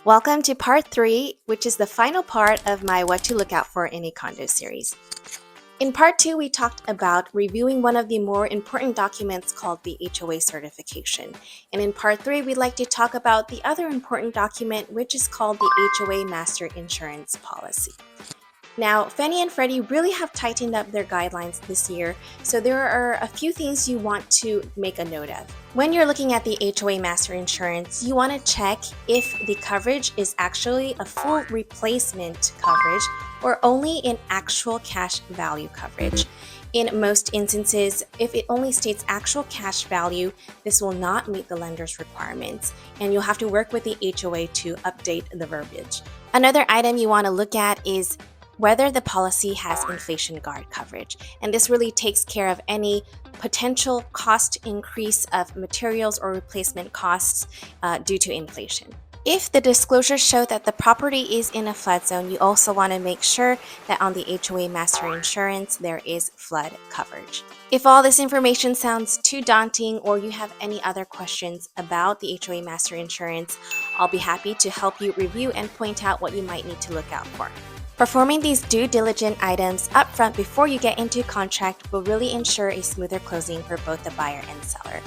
Welcome to part 3, which is the final part of my What to Look Out For in a Condo series. In part 2, we talked about reviewing one of the more important documents called the HOA certification. And in part 3, we'd like to talk about the other important document, which is called the HOA Master Insurance Policy. Now, Fannie and Freddie really have tightened up their guidelines this year, so there are a few things you want to make a note of. When you're looking at the HOA Master Insurance, you want to check if the coverage is actually a full replacement coverage or only an actual cash value coverage. In most instances, if it only states actual cash value, this will not meet the lender's requirements, and you'll have to work with the HOA to update the verbiage. Another item you want to look at is whether the policy has inflation guard coverage, and this really takes care of any potential cost increase of materials or replacement costs due to inflation. If the disclosures show that the property is in a flood zone, you also want to make sure that on the HOA Master Insurance there is flood coverage. If all this information sounds too daunting or you have any other questions about the HOA Master Insurance, I'll be happy to help you review and point out what you might need to look out for. Performing these due diligence items upfront before you get into contract will really ensure a smoother closing for both the buyer and seller.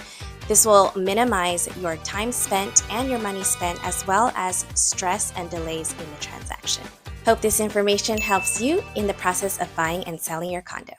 This will minimize your time spent and your money spent, as well as stress and delays in the transaction. Hope this information helps you in the process of buying and selling your condo.